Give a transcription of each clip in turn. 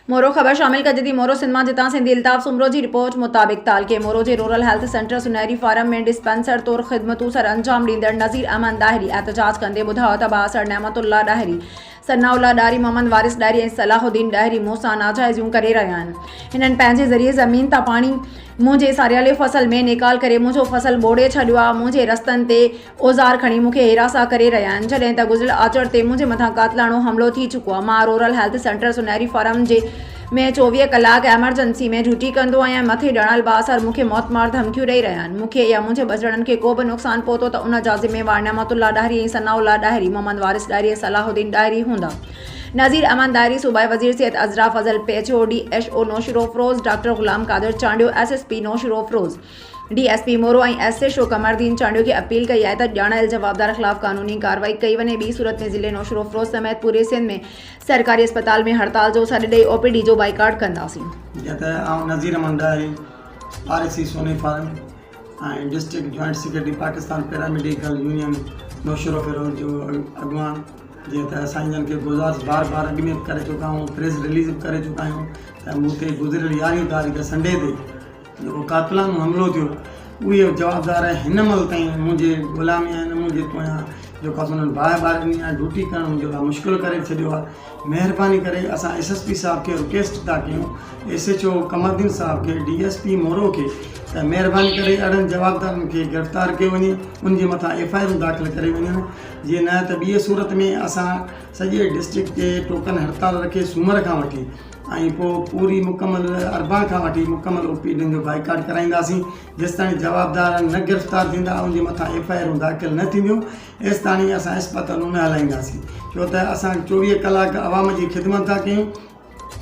मोरो ख़बर शामिल कजदी मोरो सिनेमा जिता सिंधी अल्ताफ़ सुमरो की रिपोर्ट मुताबिक तालके मोरो के रूरल हेल्थ सेंटर सुनहरी फार्म में डिस्पेंसर तौर ख़िदमतों सर अंजाम ॾींदड़ नज़ीर अहमद ॾाहिरी एहतजाज कंदे ॿुधायो त बासर नेमतुल्ला ॾाहिरी सनाउल्ला ॾाहिरी मोहम्मद वारिस ॾाहिरी ऐं सलाहुद्दीन ॾाहिरी मूंसां नाजाइज़ियूं करे रहिया आहिनि। हिननि पंहिंजे ज़रिए ज़मीन तां पाणी मुंहिंजे सारियाले फसल में निकाल करे मुंहिंजो फसल ॿोड़े छॾियो आहे। मुंहिंजे रस्तनि ते औज़ार खणी मूंखे हिरासा करे रहिया आहिनि जॾहिं त गुज़िरियल आचर ते मुंहिंजे मथां कातलाणो हमिलो थी चुको आहे। मां रूरल हेल्थ सेंटर सुनहरी फार्म जे में 24 कलाक एमरजेंसी में ड्यूटी कंदो आहियां। मथे ॾियणल बासर मूंखे मौतमार धमकियूं ॾेई रहिया आहिनि। मूंखे या मुंहिंजे बचड़नि खे को बि नुक़सानु पहुतो त उन जा ज़िम्मेवार नेमतुल्ला ॾाहिरी ऐं सनाउल्ला ॾाहिरी मोहम्मद वारिस ॾाहिरी ऐं सलाहुद्दीन ॾाहिरी हूंदा। नज़ीर अहमद ॾाहिरी सूबाई वज़ीर सिहत अज़रा फज़ल PHO DHO Naushahro Afroz doctor ग़ुलाम कादिर चांडियो SSP नौशरो अफरोज़ DSP मोरो ऐं SHO कमरदीन चांडियो खे अपील कई आहे त ॼाणायल जवाबदार ख़िलाफ़ कानूनी कार्रवाई कई वञे। ॿी सूरत में ज़िले नौशरो अफरोज़ समेत पूरे सिंध में सरकारी अस्पताल में हड़ताल जो सॾु ॾेई OPD जो बाइकाट कंदासीं। नज़ीर अहमद ॾाहिरी RSC सोने फार्म ऐं district joint secretary Pakistan paramedical union Naushahro Feroze जो अॻवान जीअं त असां इन्हनि खे गुज़ारिश बार बार अॻु में बि करे चुका आहियूं, प्रेस रिलीज़ बि करे चुका आहियूं त मूं ते गुज़िरियल 11 तारीख़ संडे ते जेको कातलानो हमिलो थियो उहे जवाबदार हिन महिल ताईं मुंहिंजे ग़ुलामी आहिनि। मुंहिंजे पोयां जेको आहे उन्हनि बाहि बार ॾिनी आहे, ड्यूटी करणु मुंहिंजे लाइ मुश्किल करे छॾियो आहे। महिरबानी करे असां SSP साहिब खे रिक्वेस्ट था कयूं, SHO कमरदीन साहिब खे, DSP मोरो खे त महिरबानी करे अहिड़नि जवाबदारनि खे गिरफ़्तार कयो वञे, उनजे मथां FIR दाख़िल करे वञनि। जीअं न त ॿिए सूरत में असां सॼे डिस्ट्रिक्ट ते टोकन हड़ताल रखे सूमर खां वठी ऐं पोइ पूरी मुकमल अरबा खां वठी मुकमल OPD जो बाइकाट कराईंदासीं जेसिताईं जवाबदार न गिरफ़्तार थींदा, उनजे मथां FIR दाख़िल न थींदियूं एसिताईं असां इस्पतालूं न हलाईंदासीं। छो त असां 24 कलाक आवाम जी ख़िदमत था कयूं,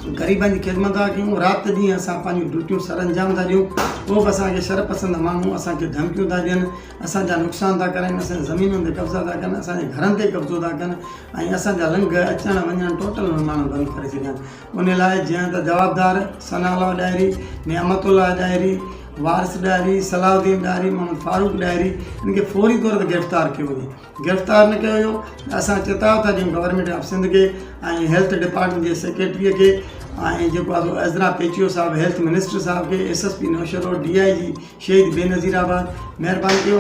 ग़रीबनि जी ख़िदमत था कयूं, राति ॾींहुं असां पंहिंजूं ड्यूटियूं सर अंजाम था ॾियूं। पोइ बि असांखे शरपसंद माण्हू असांखे धमकियूं था ॾियनि, असांजा नुक़सान था करनि, असांजी ज़मीनुनि ते कब्ज़ा था कनि, असांजे घरनि ते कब्ज़ो था कनि ऐं असांजा लिंग अचणु वञणु टोटल माण्हू बंदि करे छॾिया आहिनि। उन लाइ जीअं त जवाबदार सनाउल्ला ॾाहिरी, नेमतुल्ला ॾाहिरी, वारिस ॾाहिरी, सलाहुद्दीन ॾाहिरी, मोहम्मद फारूक ॾाहिरी इनखे फौरी तौर ते गिरफ़्तार कयो वञे। गिरफ़्तार न कयो वियो असां चेताव था ॾियूं गवर्नमेंट ऑफ सिंध खे ऐं हेल्थ डिपार्टमेंट जे सेक्रेटरीअ खे ऐं जेको आहे अज़रा PHO साहिबु, हेल्थ मिनिस्टर साहिब खे, SSP नौशरो, DIG शहीद बेनज़ीराबाद महिरबानी कयो।